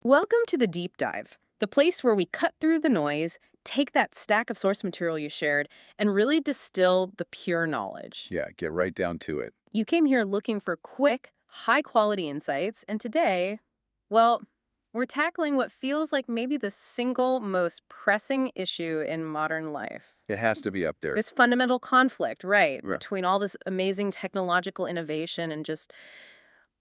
Welcome to the deep dive, the place where we cut through the noise, take that stack of source material you shared, and really distill the pure knowledge. Yeah, get right down to it. You came here looking for quick, high quality insights, and today, well, we're tackling what feels like maybe the single most pressing issue in modern life. It has to be up there. This fundamental conflict, right, Right. between all this amazing technological innovation and just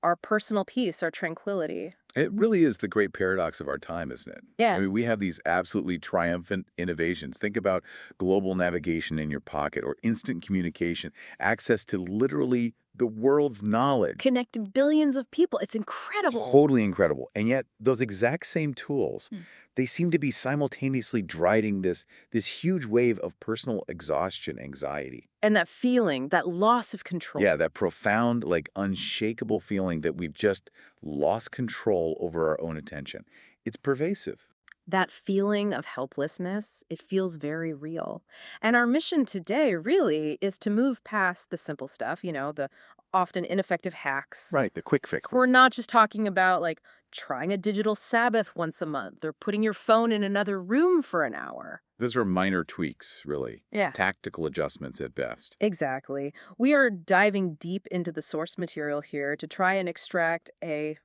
our personal peace, our tranquility. It really is the great paradox of our time, isn't it? I Yeah. mean, we have these absolutely triumphant innovations. Think about global navigation in your pocket or instant communication, access to literally the world's knowledge. Connect billions of people. It's incredible. Totally incredible. And yet, those exact same tools, Hmm. they seem to be simultaneously driving this huge wave of personal exhaustion, anxiety. And that feeling, that loss of control. Yeah, that profound, like unshakable feeling that we've just lost control over our own attention. It's pervasive. That feeling of helplessness, it feels very real. And our mission today really is to move past the simple stuff, the often ineffective hacks. Right, the quick fix. We're not just talking about like trying a digital Sabbath once a month or putting your phone in another room for an hour. Those are minor tweaks, really. Yeah. Tactical adjustments at best. Exactly. We are diving deep into the source material here to try and extract a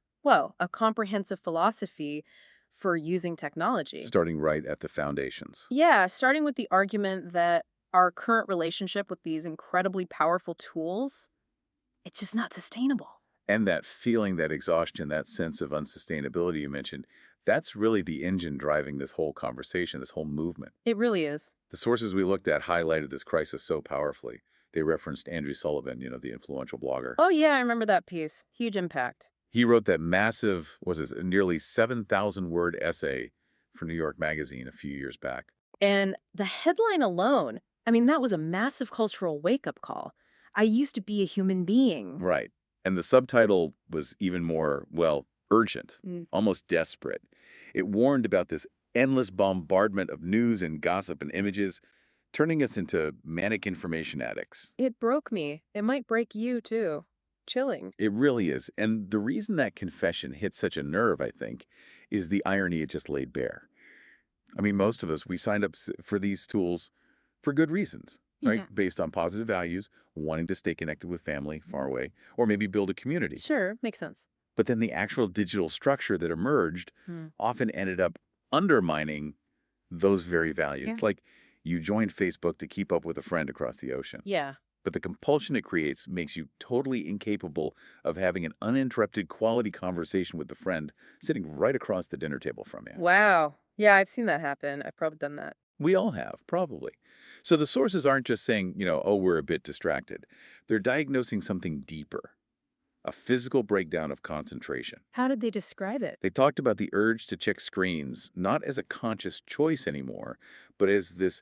comprehensive philosophy for using technology. Starting right at the foundations. Yeah, starting with the argument that our current relationship with these incredibly powerful tools, it's just not sustainable. And that feeling, that exhaustion, that sense of unsustainability you mentioned, that's really the engine driving this whole conversation, this whole movement. It really is. The sources we looked at highlighted this crisis so powerfully. They referenced Andrew Sullivan, the influential blogger. Oh, yeah, I remember that piece. Huge impact. He wrote that massive, nearly 7,000 word essay for New York Magazine a few years back. And the headline alone, I mean, that was a massive cultural wake up call. I used to be a human being. Right. And the subtitle was even more, urgent, Mm. almost desperate. It warned about this endless bombardment of news and gossip and images, turning us into manic information addicts. It broke me. It might break you too. Chilling. It really is. And the reason that confession hit such a nerve, I think, is the irony it just laid bare. I mean, most of us, we signed up for these tools for good reasons, right? Yeah. Based on positive values, wanting to stay connected with family far away, or maybe build a community. Sure, makes sense. But then the actual digital structure that emerged Hmm. often ended up undermining those very values. Yeah. It's like you joined Facebook to keep up with a friend across the ocean. Yeah. But the compulsion it creates makes you totally incapable of having an uninterrupted quality conversation with the friend sitting right across the dinner table from you. Wow. Yeah, I've seen that happen. I've probably done that. We all have, probably. So the sources aren't just saying, oh, we're a bit distracted. They're diagnosing something deeper, a physical breakdown of concentration. How did they describe it? They talked about the urge to check screens not as a conscious choice anymore, but as this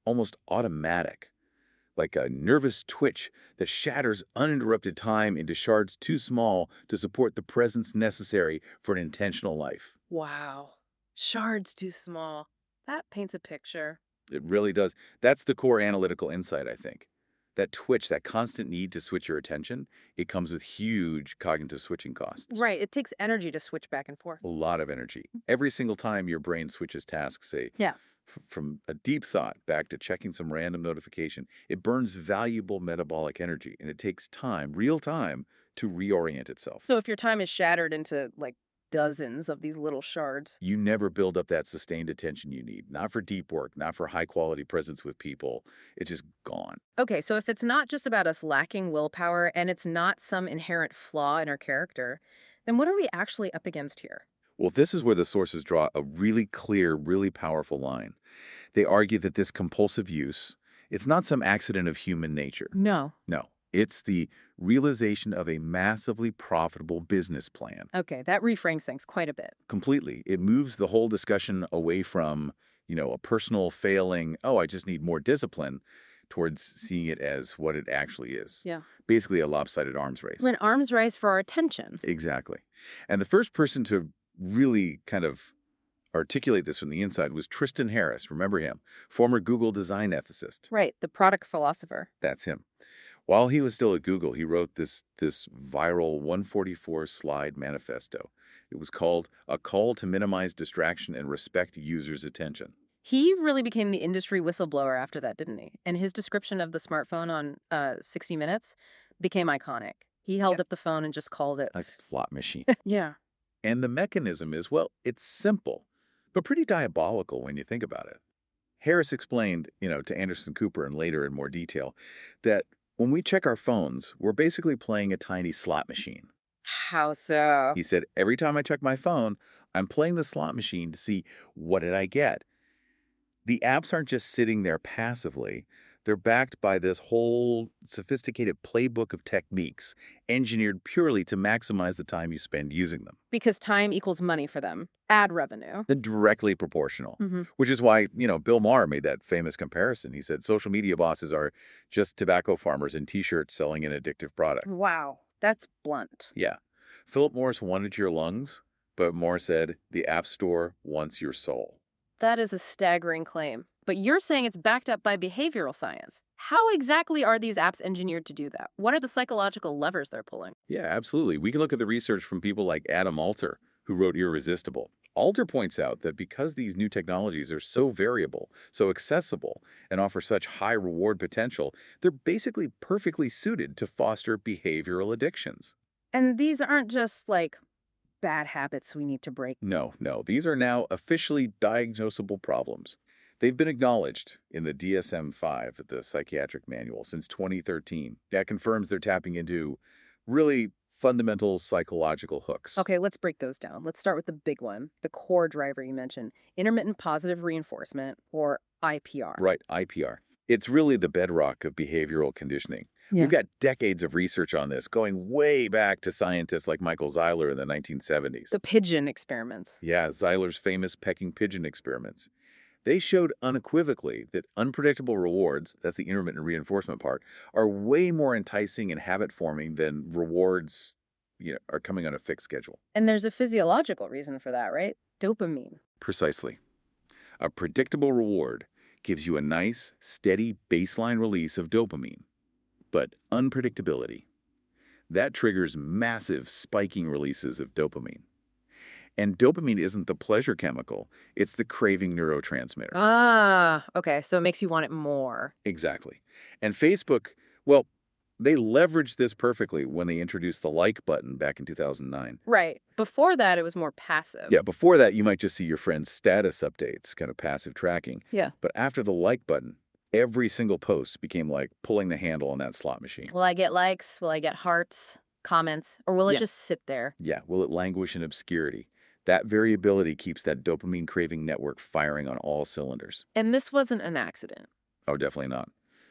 almost automatic, like a nervous twitch that shatters uninterrupted time into shards too small to support the presence necessary for an intentional life. Wow. Shards too small. That paints a picture. It really does. That's the core analytical insight, I think. That twitch, that constant need to switch your attention, it comes with huge cognitive switching costs. Right. It takes energy to switch back and forth. A lot of energy. Every single time your brain switches tasks, say, Yeah. from a deep thought back to checking some random notification, it burns valuable metabolic energy and it takes time, real time, to reorient itself. So if your time is shattered into like dozens of these little shards. You never build up that sustained attention you need, not for deep work, not for high quality presence with people. It's just gone. Okay, so if it's not just about us lacking willpower and it's not some inherent flaw in our character, then what are we actually up against here? Well, this is where the sources draw a really clear, really powerful line. They argue that this compulsive use, it's not some accident of human nature. No. No, it's the realization of a massively profitable business plan. Okay, that reframes things quite a bit. Completely. It moves the whole discussion away from, a personal failing, oh, I just need more discipline, towards seeing it as what it actually is. Yeah. Basically a lopsided arms race. We're an arms race for our attention. Exactly. And the first person to really kind of articulate this from the inside was Tristan Harris. Remember him? Former Google design ethicist. Right, the product philosopher. That's him. While he was still at Google, he wrote this viral 144 slide manifesto. It was called A Call to Minimize Distraction and Respect Users' Attention. He really became the industry whistleblower after that, didn't he? And his description of the smartphone on 60 Minutes became iconic. He held up the phone and just called it. A slot machine. Yeah. And the mechanism is, well, it's simple, but pretty diabolical when you think about it. Harris explained, to Anderson Cooper and later in more detail, that when we check our phones, we're basically playing a tiny slot machine. How so? He said, every time I check my phone, I'm playing the slot machine to see what did I get. The apps aren't just sitting there passively. They're backed by this whole sophisticated playbook of techniques engineered purely to maximize the time you spend using them. Because time equals money for them. Ad revenue. They're directly proportional, Hmm. which is why, Bill Maher made that famous comparison. He said social media bosses are just tobacco farmers in t-shirts selling an addictive product. Wow. That's blunt. Yeah. Philip Morris wanted your lungs, but Moore said the App Store wants your soul. That is a staggering claim. But you're saying it's backed up by behavioral science. How exactly are these apps engineered to do that? What are the psychological levers they're pulling? Yeah, absolutely. We can look at the research from people like Adam Alter, who wrote Irresistible. Alter points out that because these new technologies are so variable, so accessible, and offer such high reward potential, they're basically perfectly suited to foster behavioral addictions. And these aren't just like bad habits we need to break. No, no, these are now officially diagnosable problems. They've been acknowledged in the DSM-5, the psychiatric manual, since 2013. That confirms they're tapping into really fundamental psychological hooks. Okay, let's break those down. Let's start with the big one, the core driver you mentioned, intermittent positive reinforcement, or IPR. Right, IPR. It's really the bedrock of behavioral conditioning. Yeah. We've got decades of research on this, going way back to scientists like Michael Zeiler in the 1970s. The pigeon experiments. Yeah, Zeiler's famous pecking pigeon experiments. They showed unequivocally that unpredictable rewards, that's the intermittent reinforcement part, are way more enticing and habit forming than rewards, are coming on a fixed schedule. And there's a physiological reason for that, right? Dopamine. Precisely. A predictable reward gives you a nice, steady baseline release of dopamine. But unpredictability, that triggers massive spiking releases of dopamine. And dopamine isn't the pleasure chemical, it's the craving neurotransmitter. Ah, okay. So it makes you want it more. Exactly. And Facebook, well, they leveraged this perfectly when they introduced the like button back in 2009. Right. Before that, it was more passive. Yeah, before that, you might just see your friend's status updates, kind of passive tracking. Yeah. But after the like button, every single post became like pulling the handle on that slot machine. Will I get likes? Will I get hearts, comments? Or will it Yeah. just sit there? Yeah, will it languish in obscurity? That variability keeps that dopamine craving network firing on all cylinders. And this wasn't an accident. Oh, definitely not.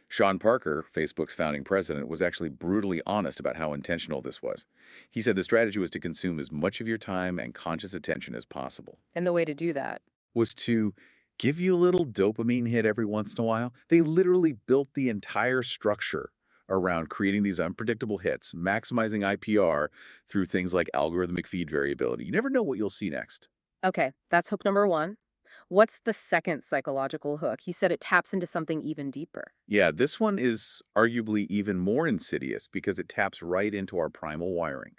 Sean Parker, Facebook's founding president, was actually brutally honest about how intentional this was. He said the strategy was to consume as much of your time and conscious attention as possible. And the way to do that. Was to give you a little dopamine hit every once in a while. They literally built the entire structure around creating these unpredictable hits, maximizing IPR through things like algorithmic feed variability. You never know what you'll see next. Okay, that's hook number one. What's the second psychological hook? You said it taps into something even deeper. Yeah, this one is arguably even more insidious because it taps right into our primal wiring,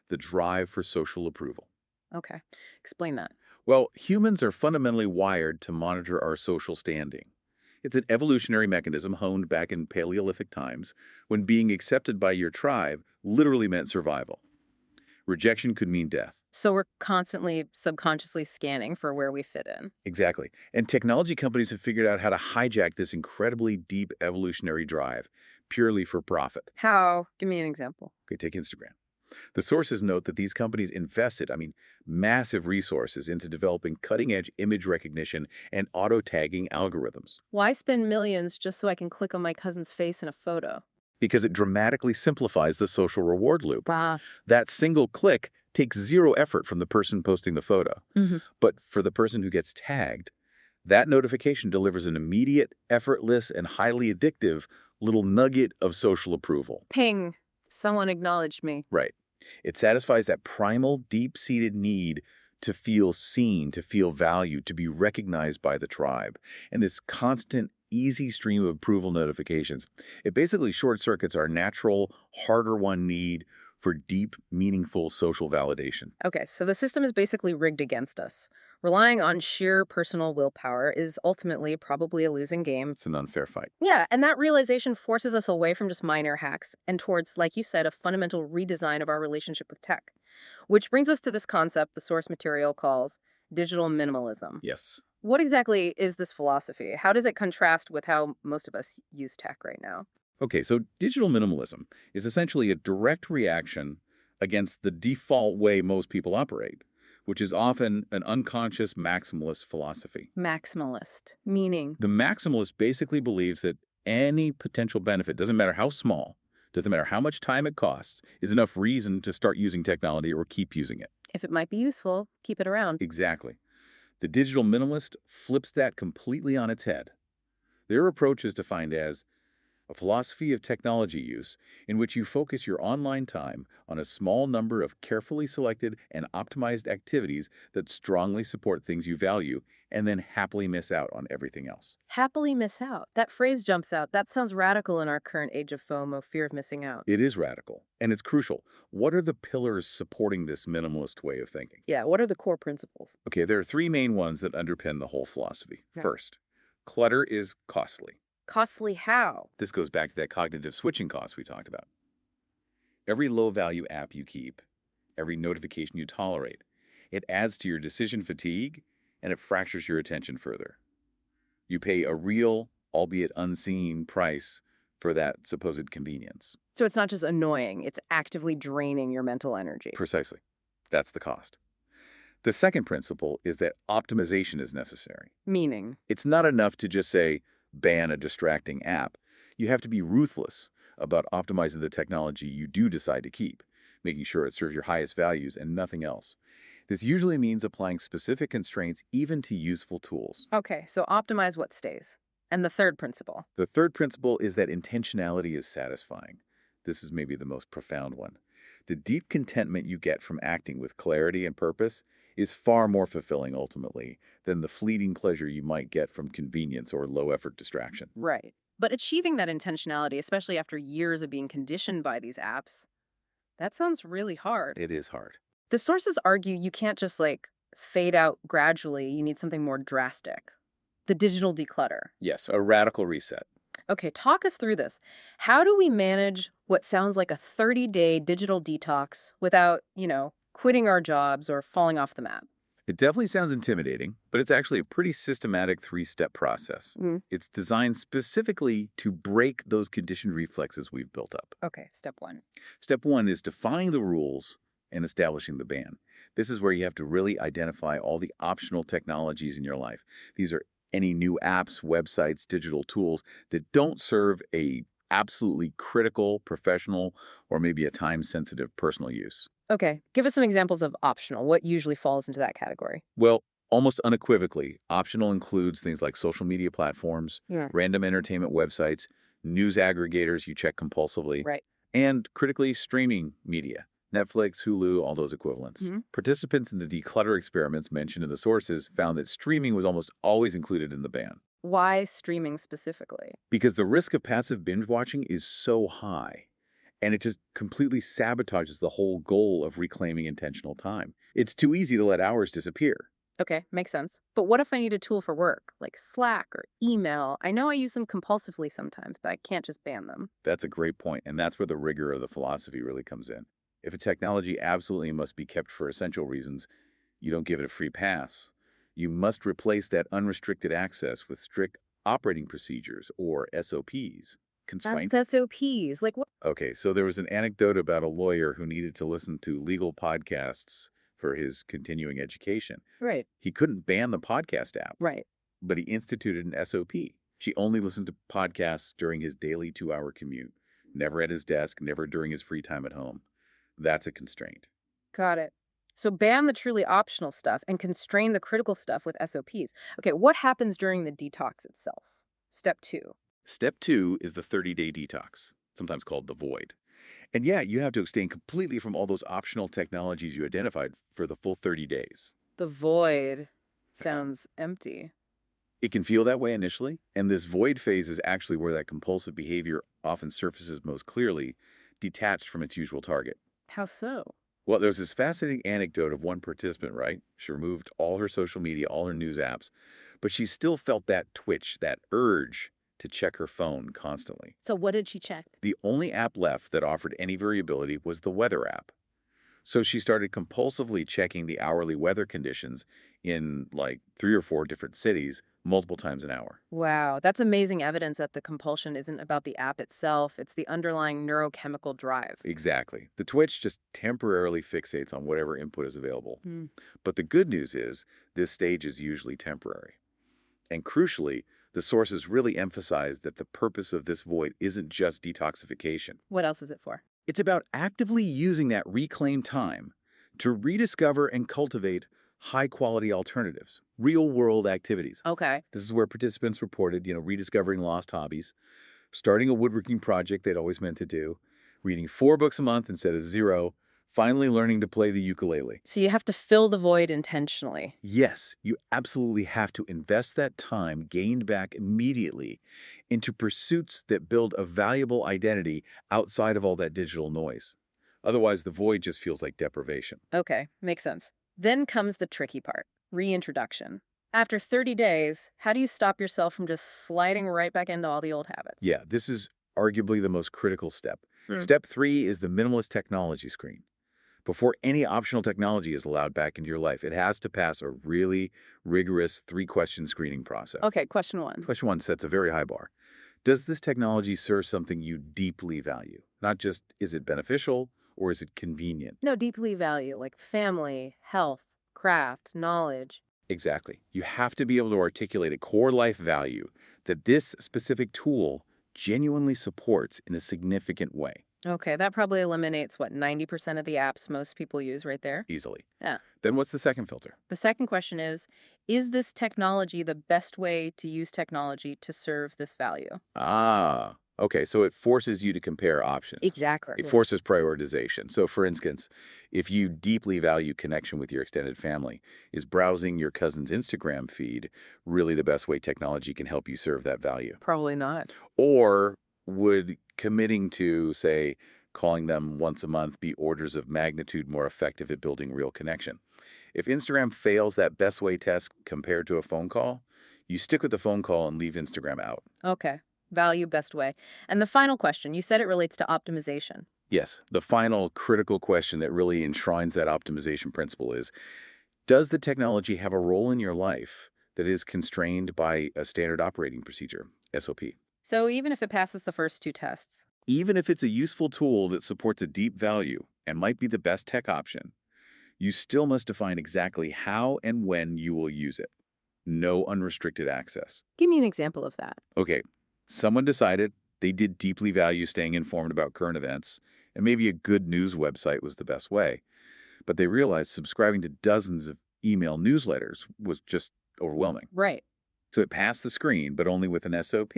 the drive for social approval. Okay, explain that. Well, humans are fundamentally wired to monitor our social standing. It's an evolutionary mechanism honed back in Paleolithic times when being accepted by your tribe literally meant survival. Rejection could mean death. So we're constantly subconsciously scanning for where we fit in. Exactly. And technology companies have figured out how to hijack this incredibly deep evolutionary drive purely for profit. How? Give me an example. Okay, take Instagram. The sources note that these companies invested, massive resources into developing cutting edge image recognition and auto tagging algorithms Why spend millions just so I can click on my cousin's face in a photo? because it dramatically simplifies the social reward loop. Bah. That single click takes zero effort from the person posting the photo. Mm-hmm. But for the person who gets tagged, that notification delivers an immediate, effortless, and highly addictive little nugget of social approval. Ping. Someone acknowledged me. Right. It satisfies that primal, deep-seated need to feel seen, to feel valued, to be recognized by the tribe. And this constant, easy stream of approval notifications, it basically short circuits our natural, harder-won need for deep, meaningful social validation. Okay, so the system is basically rigged against us. Relying on sheer personal willpower is ultimately probably a losing game. It's an unfair fight. Yeah, and that realization forces us away from just minor hacks and towards, like you said, a fundamental redesign of our relationship with tech. Which brings us to this concept the source material calls digital minimalism. Yes. What exactly is this philosophy? How does it contrast with how most of us use tech right now? Okay, so digital minimalism is essentially a direct reaction against the default way most people operate, which is often an unconscious maximalist philosophy. Maximalist, meaning. The maximalist basically believes that any potential benefit, doesn't matter how small, doesn't matter how much time it costs, is enough reason to start using technology or keep using it. If it might be useful, keep it around. Exactly. The digital minimalist flips that completely on its head. Their approach is defined as a philosophy of technology use in which you focus your online time on a small number of carefully selected and optimized activities that strongly support things you value and then happily miss out on everything else. Happily miss out. That phrase jumps out. That sounds radical in our current age of FOMO, fear of missing out. It is radical and it's crucial. What are the pillars supporting this minimalist way of thinking? Yeah, what are the core principles? Okay, there are three main ones that underpin the whole philosophy. Yeah. First, clutter is costly. Costly how? This goes back to that cognitive switching cost we talked about. Every low value app you keep, every notification you tolerate, it adds to your decision fatigue and it fractures your attention further. You pay a real, albeit unseen, price for that supposed convenience. So it's not just annoying, it's actively draining your mental energy. Precisely. That's the cost. The second principle is that optimization is necessary. Meaning, It's not enough to just say, ban a distracting app. You have to be ruthless about optimizing the technology you do decide to keep, making sure it serves your highest values and nothing else. This usually means applying specific constraints even to useful tools. okay, so optimize what stays. And the third principle. The third principle is that intentionality is satisfying. This is maybe the most profound one. The deep contentment you get from acting with clarity and purpose is far more fulfilling ultimately than the fleeting pleasure you might get from convenience or low effort distraction. Right. But achieving that intentionality, especially after years of being conditioned by these apps, that sounds really hard. It is hard. The sources argue you can't just fade out gradually, you need something more drastic. The digital declutter. Yes, a radical reset. Okay, talk us through this. How do we manage what sounds like a 30-day digital detox without, quitting our jobs or falling off the map? It definitely sounds intimidating, but it's actually a pretty systematic three-step process. Mm. It's designed specifically to break those conditioned reflexes we've built up. Okay, step one. Step one is defining the rules and establishing the ban. This is where you have to really identify all the optional technologies in your life. These are any new apps, websites, digital tools that don't serve a absolutely critical, professional, or maybe a time-sensitive personal use. Okay, give us some examples of optional. What usually falls into that category? Well, almost unequivocally, optional includes things like social media platforms, Yeah. random entertainment websites, news aggregators you check compulsively, Right. and critically, streaming media. Netflix, Hulu, all those equivalents. Mhm. Participants in the declutter experiments mentioned in the sources found that streaming was almost always included in the ban Why streaming specifically? because the risk of passive binge watching is so high and it just completely sabotages the whole goal of reclaiming intentional time. It's too easy to let hours disappear. Okay, makes sense. But what if I need a tool for work, like Slack or email? I know I use them compulsively sometimes, but I can't just ban them. That's a great point, and that's where the rigor of the philosophy really comes in. If a technology absolutely must be kept for essential reasons, you don't give it a free pass. You must replace that unrestricted access with strict operating procedures or SOPs. That's Constraint. SOPs. Like what? Okay, so there was an anecdote about a lawyer who needed to listen to legal podcasts for his continuing education. Right, He couldn't ban the podcast app, right. but he instituted an SOP. She only listened to podcasts during his daily 2 hour commute, never at his desk, never during his free time at home. That's a constraint. Got it. So ban the truly optional stuff and constrain the critical stuff with SOPs. Okay, what happens during the detox itself? Step two. Step two is the 30-day detox, sometimes called the void. And yeah, you have to abstain completely from all those optional technologies you identified for the full 30 days. The void sounds empty. It can feel that way initially, and this void phase is actually where that compulsive behavior often surfaces most clearly, detached from its usual target. How so? Well, there's this fascinating anecdote of one participant, right? She removed all her social media, all her news apps, but she still felt that twitch, that urge to check her phone constantly. So, what did she check? The only app left that offered any variability was the weather app. So she started compulsively checking the hourly weather conditions in like 3 or 4 different cities multiple times an hour. Wow, that's amazing evidence that the compulsion isn't about the app itself, it's the underlying neurochemical drive. Exactly. The twitch just temporarily fixates on whatever input is available. Hmm. But the good news is this stage is usually temporary. And crucially, the sources really emphasize that the purpose of this void isn't just detoxification. What else is it for? It's about actively using that reclaimed time to rediscover and cultivate high quality alternatives, real world activities. Okay. This is where participants reported, rediscovering lost hobbies, starting a woodworking project they'd always meant to do, reading 4 books a month instead of 0, finally learning to play the ukulele. So, you have to fill the void intentionally. Yes, you absolutely have to invest that time gained back immediately into pursuits that build a valuable identity outside of all that digital noise. Otherwise, the void just feels like deprivation. Okay, makes sense. Then comes the tricky part, reintroduction. After 30 days, how do you stop yourself from just sliding right back into all the old habits? Yeah, this is arguably the most critical step. Hmm. Step 3 is the minimalist technology screen. Before any optional technology is allowed back into your life, it has to pass a really rigorous 3 question screening process. Okay, question one. Question 1 sets a very high bar. Does this technology serve something you deeply value? Not just is it beneficial or is it convenient? No, deeply value, like family, health, craft, knowledge. Exactly. You have to be able to articulate a core life value that this specific tool genuinely supports in a significant way, Okay, that probably eliminates what, 90% of the apps most people use right there? easily. Yeah. Then what's the second filter? The second question is this technology the best way to use technology to serve this value? Ah, okay. So it forces you to compare options. Exactly. It Yeah. forces prioritization. So, for instance, if you deeply value connection with your extended family, is browsing your cousin's Instagram feed really the best way technology can help you serve that value? Probably not. Or would committing to, say, calling them once a month be orders of magnitude more effective at building real connection? If Instagram fails that best way test compared to a phone call, you stick with the phone call and leave Instagram out. Okay. Value best way. And the final question, you said it relates to optimization. Yes, the final critical question that really enshrines that optimization principle is, does the technology have a role in your life that is constrained by a standard operating procedure, SOP? So even if it passes the first two tests. Even if it's a useful tool that supports a deep value and might be the best tech option, you still must define exactly how and when you will use it. No unrestricted access. Give me an example of that. Okay, someone decided they did deeply value staying informed about current events, and maybe a good news website was the best way. But they realized subscribing to dozens of email newsletters was just overwhelming. Right. So it passed the screen, but only with an SOP.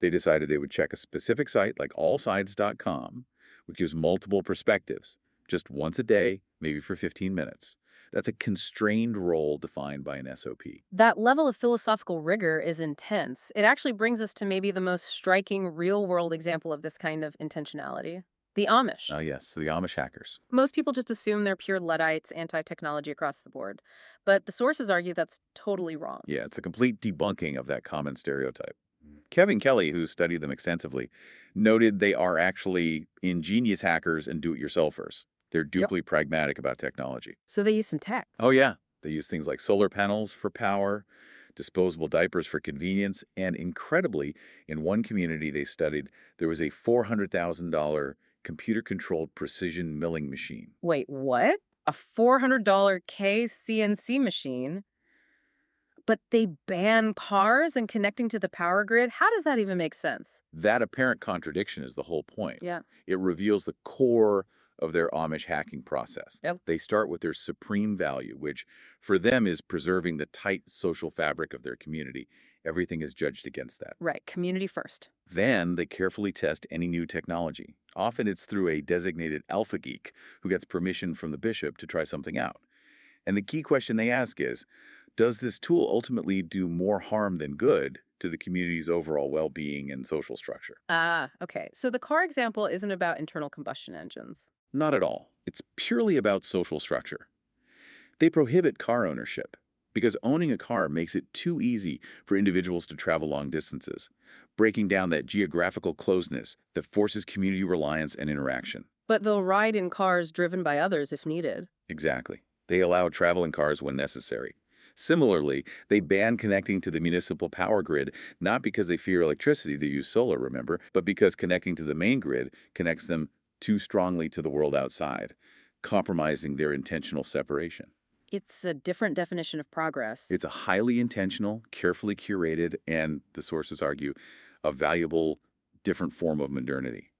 They decided they would check a specific site like allsides.com, which gives multiple perspectives, just once a day, maybe for 15 minutes. That's a constrained role defined by an SOP. That level of philosophical rigor is intense. It actually brings us to maybe the most striking real world example of this kind of intentionality, the Amish. Oh, yes, the Amish hackers. Most people just assume they're pure Luddites, anti technology across the board. But the sources argue that's totally wrong. Yeah, it's a complete debunking of that common stereotype. Kevin Kelly, who's studied them extensively, noted they are actually ingenious hackers and do it yourselfers. They're Yep. deeply pragmatic about technology. So they use some tech. Oh, yeah. They use things like solar panels for power, disposable diapers for convenience, and incredibly, in one community they studied, there was a $400,000 computer controlled precision milling machine. Wait, what? A $400 KCNC machine? But they ban cars and connecting to the power grid? How does that even make sense? That apparent contradiction is the whole point. Yeah. It reveals the core of their Amish hacking process. Yep. They start with their supreme value, which for them is preserving the tight social fabric of their community. Everything is judged against that. Right. Community first. Then they carefully test any new technology. Often it's through a designated alpha geek who gets permission from the bishop to try something out. And the key question they ask is, does this tool ultimately do more harm than good to the community's overall well being and social structure? Ah, okay. So the car example isn't about internal combustion engines. Not at all. It's purely about social structure. They prohibit car ownership because owning a car makes it too easy for individuals to travel long distances, breaking down that geographical closeness that forces community reliance and interaction. But they'll ride in cars driven by others if needed. Exactly. They allow travel in cars when necessary. Similarly, they ban connecting to the municipal power grid not because they fear electricity to use solar, remember, but because connecting to the main grid connects them too strongly to the world outside, compromising their intentional separation. It's a different definition of progress. It's a highly intentional, carefully curated, and the sources argue, a valuable, different form of modernity.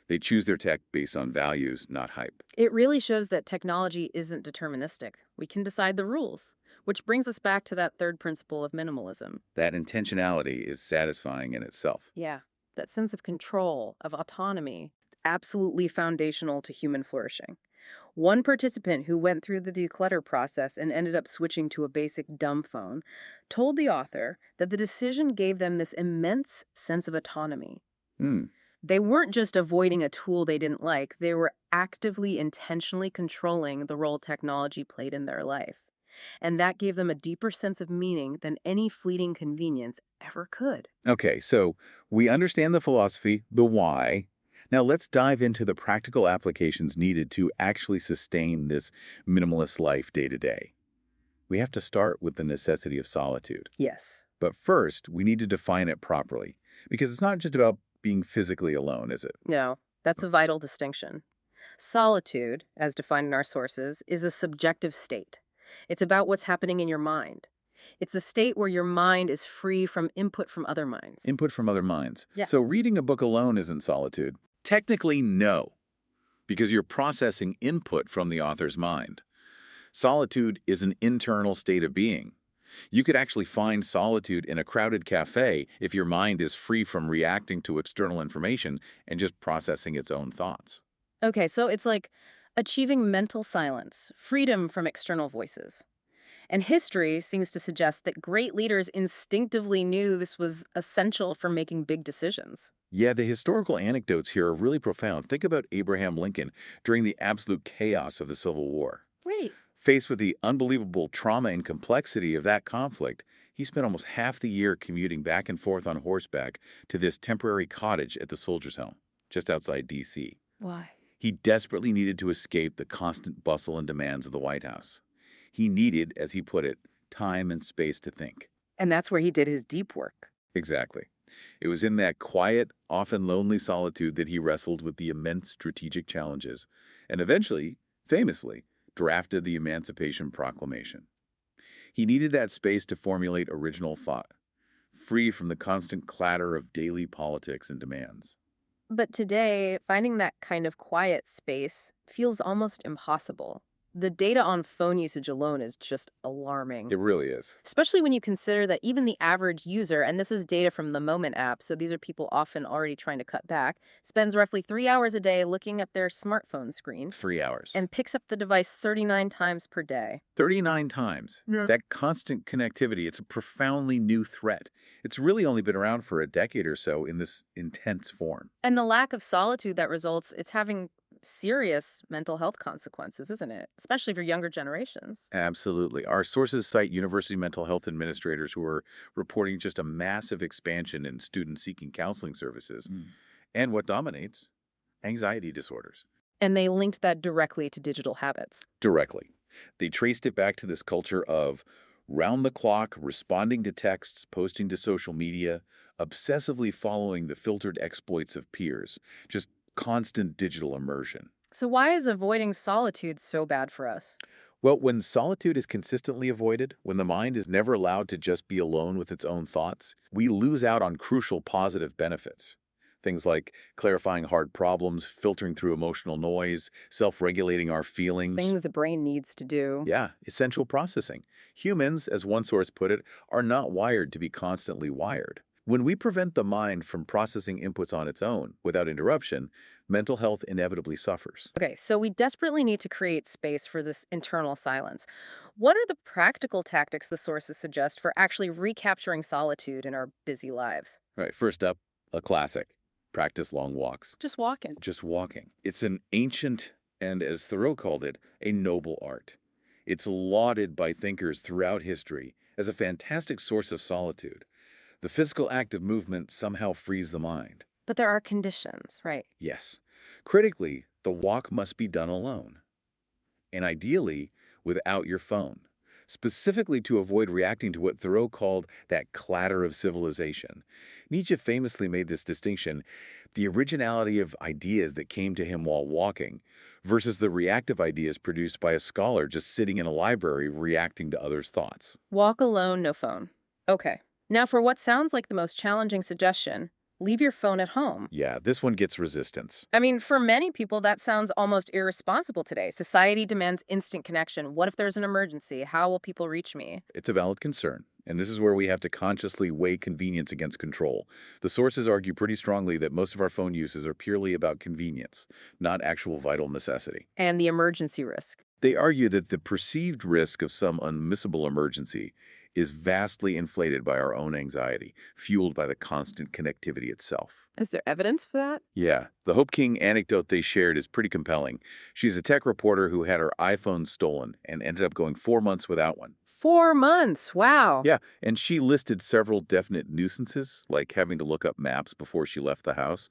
They choose their tech based on values, not hype. It really shows that technology isn't deterministic. We can decide the rules, which brings us back to that third principle of minimalism. That intentionality is satisfying in itself. Yeah, that sense of control, of autonomy, absolutely foundational to human flourishing. One participant who went through the declutter process and ended up switching to a basic dumb phone told the author that the decision gave them this immense sense of autonomy. Hmm. They weren't just avoiding a tool they didn't like, they were actively, intentionally controlling the role technology played in their life. And that gave them a deeper sense of meaning than any fleeting convenience ever could. Okay, so we understand the philosophy, the why. Now let's dive into the practical applications needed to actually sustain this minimalist life day to day. We have to start with the necessity of solitude. Yes. But first, we need to define it properly because it's not just about being physically alone, is it? No, that's a vital distinction. Solitude, as defined in our sources, is a subjective state. It's about what's happening in your mind. It's the state where your mind is free from input from other minds. Input from other minds. Yeah. So reading a book alone isn't solitude. Technically, no, because you're processing input from the author's mind. Solitude is an internal state of being. You could actually find solitude in a crowded cafe if your mind is free from reacting to external information and just processing its own thoughts. Okay, so it's like achieving mental silence, freedom from external voices. And history seems to suggest that great leaders instinctively knew this was essential for making big decisions. Yeah, the historical anecdotes here are really profound. Think about Abraham Lincoln during the absolute chaos of the Civil War. Right. Faced with the unbelievable trauma and complexity of that conflict, he spent almost half the year commuting back and forth on horseback to this temporary cottage at the Soldiers' Home, just outside D.C. Why? He desperately needed to escape the constant bustle and demands of the White House. He needed, as he put it, time and space to think. And that's where he did his deep work. Exactly. It was in that quiet, often lonely solitude that he wrestled with the immense strategic challenges and eventually, famously, drafted the Emancipation Proclamation. He needed that space to formulate original thought, free from the constant clatter of daily politics and demands. But today, finding that kind of quiet space feels almost impossible. The data on phone usage alone is just alarming. It really is. Especially when you consider that even the average user, and this is data from the Moment app, so these are people often already trying to cut back, spends roughly 3 hours a day looking at their smartphone screen 3 hours. and picks up the device 39 times per day. 39 times. Yeah. That constant connectivity, it's a profoundly new threat. It's really only been around for a decade or so in this intense form. And the lack of solitude that results, it's having serious mental health consequences, isn't it? Especially for younger generations. Absolutely. Our sources cite university mental health administrators who are reporting just a massive expansion in students seeking counseling services. And what dominates? Anxiety disorders. And they linked that directly to digital habits. Directly. They traced it back to this culture of round the clock, responding to texts, posting to social media, obsessively following the filtered exploits of peers, just constant digital immersion. So, why is avoiding solitude so bad for us? Well, when solitude is consistently avoided, when the mind is never allowed to just be alone with its own thoughts, we lose out on crucial positive benefits. Things like clarifying hard problems, filtering through emotional noise, self regulating our feelings. Things the brain needs to do. Yeah, essential processing. Humans, as one source put it, are not wired to be constantly wired. When we prevent the mind from processing inputs on its own without interruption, mental health inevitably suffers. Okay, so we desperately need to create space for this internal silence. What are the practical tactics the sources suggest for actually recapturing solitude in our busy lives? All right, first up, a classic practice long walks. Just walking. Just walking. It's an ancient and, as Thoreau called it, a noble art. It's lauded by thinkers throughout history as a fantastic source of solitude. The physical act of movement somehow frees the mind. But there are conditions, right? Yes. Critically, the walk must be done alone, and ideally without your phone, specifically to avoid reacting to what Thoreau called that clatter of civilization. Nietzsche famously made this distinction: the originality of ideas that came to him while walking versus the reactive ideas produced by a scholar just sitting in a library reacting to others' thoughts. Walk alone, no phone. Okay. Now, for what sounds like the most challenging suggestion, leave your phone at home. Yeah, this one gets resistance. I mean, for many people, that sounds almost irresponsible today. Society demands instant connection. What if there's an emergency? How will people reach me? It's a valid concern, and this is where we have to consciously weigh convenience against control. The sources argue pretty strongly that most of our phone uses are purely about convenience, not actual vital necessity. And the emergency risk. They argue that the perceived risk of some unmissable emergency is vastly inflated by our own anxiety, fueled by the constant connectivity itself. Is there evidence for that? Yeah, the Hope King anecdote they shared is pretty compelling. She's a tech reporter who had her iPhone stolen and ended up going 4 months without one. 4 months. Wow. Yeah, and she listed several definite nuisances, like having to look up maps before she left the house.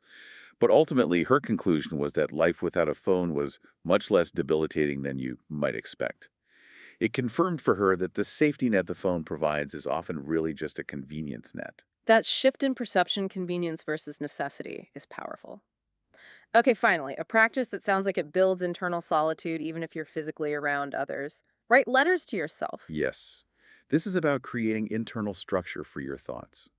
But ultimately, her conclusion was that life without a phone was much less debilitating than you might expect. It confirmed for her that the safety net the phone provides is often really just a convenience net. That shift in perception, convenience versus necessity, is powerful. Okay, finally, a practice that sounds like it builds internal solitude even if you're physically around others. Write letters to yourself. Yes, this is about creating internal structure for your thoughts.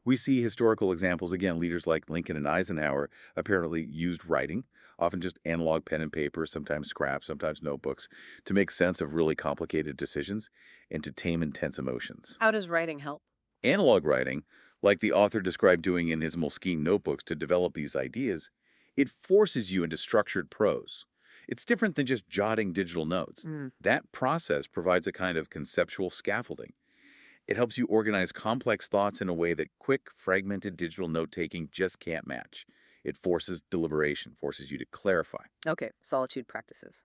We see historical examples, again, leaders like Lincoln and Eisenhower apparently used writing, often just analog pen and paper, sometimes scraps, sometimes notebooks, to make sense of really complicated decisions and to tame intense emotions. How does writing help? Analog writing, like the author described doing in his Moleskine notebooks to develop these ideas, it forces you into structured prose. It's different than just jotting digital notes. Mm. That process provides a kind of conceptual scaffolding. It helps you organize complex thoughts in a way that quick, fragmented digital note taking just can't match. It forces deliberation, forces you to clarify. Okay, solitude practices.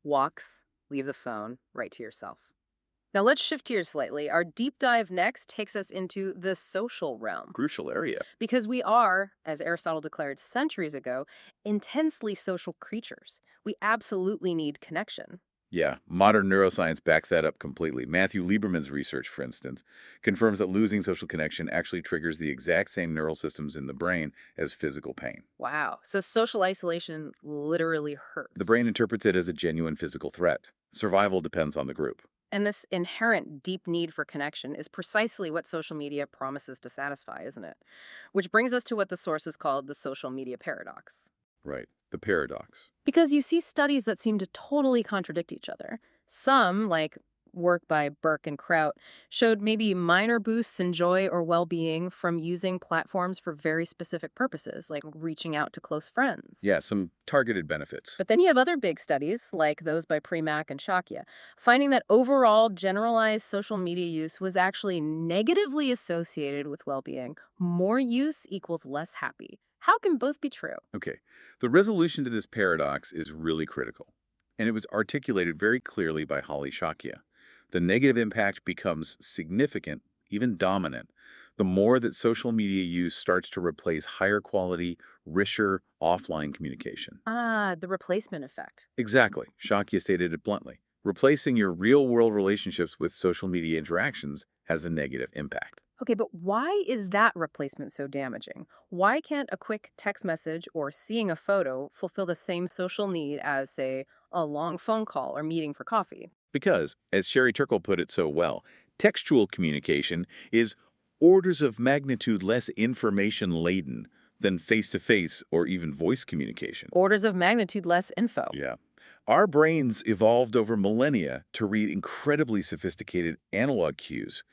Walks, leave the phone, write to yourself. Now let's shift gears slightly. Our deep dive next takes us into the social realm. Crucial area. Because we are, as Aristotle declared centuries ago, intensely social creatures. We absolutely need connection. Yeah, modern neuroscience backs that up completely. Matthew Lieberman's research, for instance, confirms that losing social connection actually triggers the exact same neural systems in the brain as physical pain. Wow. So social isolation literally The hurts. brain interprets it as a genuine physical threat. Survival depends on the group. And this inherent deep need for connection is precisely what social media promises to satisfy, isn't it? Which brings us to what the sources called the social media paradox. Right. The paradox. Because you see studies that seem to totally contradict each other. Some, like work by Burke and Kraut, showed maybe minor boosts in joy or well being from using platforms for very specific purposes, like reaching out to close friends. Yeah, some targeted benefits. But then you have other big studies, like those by Premack and Shakya, finding that overall generalized social media use was actually negatively associated with well being. More use equals less happy. How can both be true? Okay, the resolution to this paradox is really critical, and it was articulated very clearly by Holly Shakya. The negative impact becomes significant, even dominant, the more that social media use starts to replace higher quality, richer offline communication. Ah, the replacement effect. Exactly, Shakya stated it bluntly. Replacing your real world relationships with social media interactions has a negative impact. Okay, but why is that replacement so damaging? Why can't a quick text message or seeing a photo fulfill the same social need as, say, a long phone call or meeting for coffee? Because, as Sherry Turkle put it so well, textual communication is orders of magnitude less information laden than face to face or even voice communication. Orders of magnitude less info. Yeah. Our brains evolved over millennia to read incredibly sophisticated analog cues.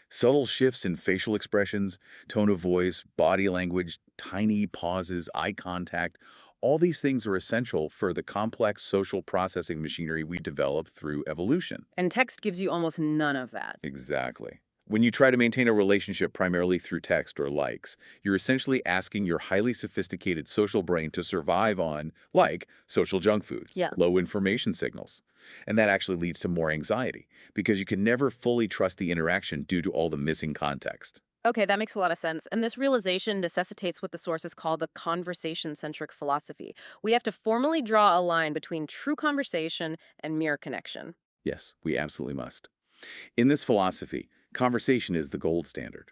Subtle shifts in facial expressions, tone of voice, body language, tiny pauses, eye contact. All these things are essential for the complex social processing machinery we developed through evolution. And text gives you almost none of that. Exactly. When you try to maintain a relationship primarily through text or likes, you're essentially asking your highly sophisticated social brain to survive on, like, social junk food, Yeah. low information signals. And that actually leads to more anxiety because you can never fully trust the interaction due to all the missing context. Okay, that makes a lot of sense. And this realization necessitates what the sources call the conversation centric philosophy. We have to formally draw a line between true conversation and mere connection. Yes, we absolutely must. In this philosophy, conversation is the gold standard.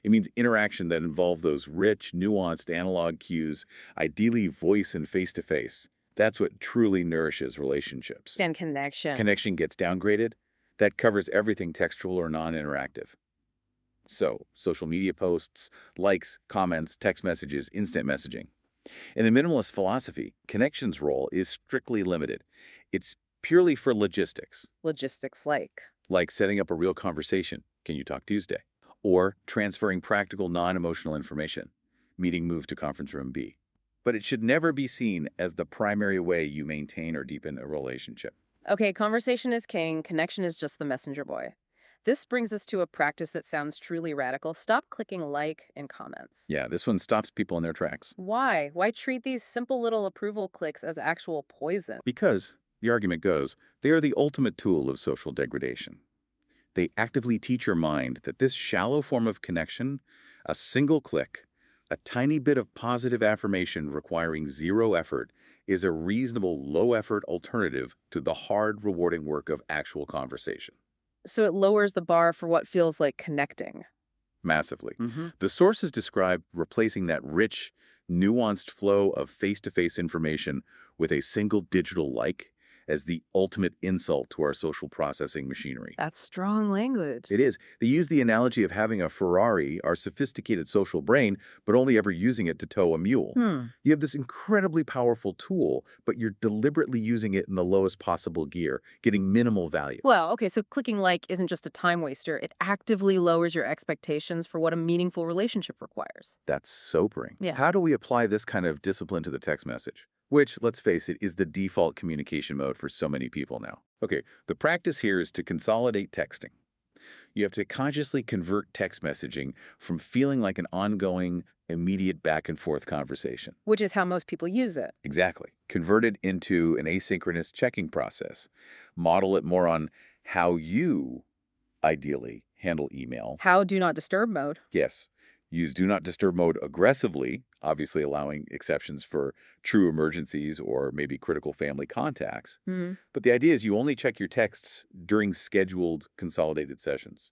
It means interaction that involve those rich, nuanced analog cues, ideally voice and face to face. That's what truly nourishes relationships. And connection. Connection gets downgraded, that covers everything textual or non interactive. So, social media posts, likes, comments, text messages, instant messaging. In the minimalist philosophy, connection's role is strictly limited. It's purely for logistics, Logistics like. like setting up a real conversation. Can you talk Tuesday? Or transferring practical, non emotional information. Meeting moved to conference room B. But it should never be seen as the primary way you maintain or deepen a relationship. Okay, conversation is king, connection is just the messenger boy. This brings us to a practice that sounds truly radical. Stop clicking like in comments. Yeah, this one stops people in their tracks. Why? Why treat these simple little approval clicks as actual poison? Because, the argument goes, they are the ultimate tool of social degradation. They actively teach your mind that this shallow form of connection, a single click, a tiny bit of positive affirmation requiring zero effort, is a reasonable low effort alternative to the hard, rewarding work of actual conversation. So it lowers the bar for what feels like connecting. Massively. Hmm. The sources describe replacing that rich, nuanced flow of face to face information with a single digital like as the ultimate insult to our social processing machinery. That's strong language. It is. They use the analogy of having a Ferrari, our sophisticated social brain, but only ever using it to tow a mule. Hmm. You have this incredibly powerful tool, but you're deliberately using it in the lowest possible gear, getting minimal value. Well, okay, so clicking like isn't just a time waster. It actively lowers your expectations for what a meaningful relationship requires. That's sobering. Yeah. How do we apply this kind of discipline to the text message? Which, let's face it, is the default communication mode for so many people now. Okay, the practice here is to consolidate texting. You have to consciously convert text messaging from feeling like an ongoing, immediate back and forth conversation. Which is how most people use it. Exactly. Convert it into an asynchronous checking process. Model it more on how you ideally handle email. How do not disturb mode. Yes. Use do not disturb mode aggressively, obviously allowing exceptions for true emergencies or maybe critical family contacts. Hmm. But the idea is you only check your texts during scheduled consolidated sessions,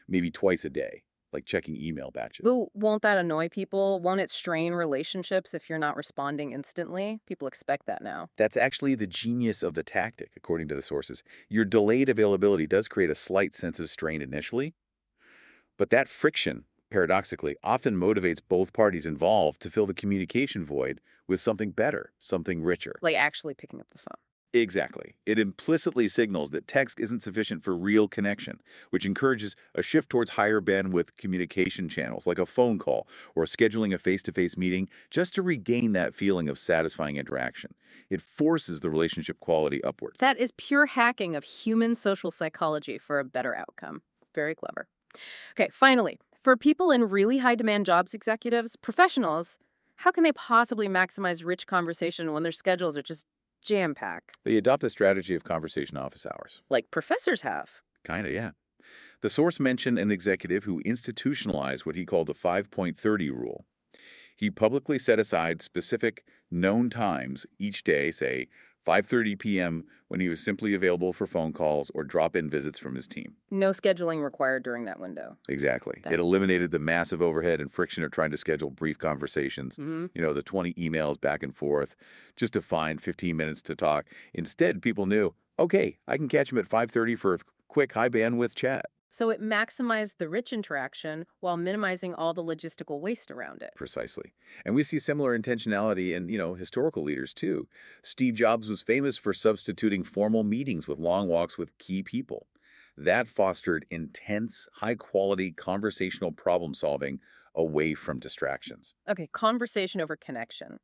maybe twice a day, like checking email batches. But won't that annoy people? Won't it strain relationships if you're not responding instantly? People expect that now. That's actually the genius of the tactic, according to the sources. Your delayed availability does create a slight sense of strain initially, but that friction, paradoxically, often motivates both parties involved to fill the communication void with something better, something richer. Like actually picking up the phone. Exactly. It implicitly signals that text isn't sufficient for real connection, which encourages a shift towards higher bandwidth communication channels like a phone call or scheduling a face to face meeting just to regain that feeling of satisfying interaction. It forces the relationship quality upward. That is pure hacking of human social psychology for a better outcome. Very clever. Okay, finally, for people in really high demand jobs, executives, professionals, how can they possibly maximize rich conversation when their schedules are just jam packed? They adopt the strategy of conversation office hours. Like professors have. Kinda, yeah. The source mentioned an executive who institutionalized what he called the 5.30 rule. He publicly set aside specific known times each day, say 5:30 p.m., when he was simply available for phone calls or drop-in visits from his team. No scheduling required during that window. Exactly. That. It eliminated the massive overhead and friction of trying to schedule brief conversations, Hmm. the 20 emails back and forth just to find 15 minutes to talk. Instead, people knew, okay, I can catch him at 5:30 for a quick high bandwidth chat. So it maximized the rich interaction while minimizing all the logistical waste around it. Precisely. And we see similar intentionality in, historical leaders too. Steve Jobs was famous for substituting formal meetings with long walks with key people. That fostered intense, high quality conversational problem solving away from distractions. Okay, conversation over connection.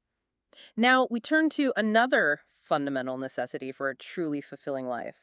Now we turn to another fundamental necessity for a truly fulfilling life,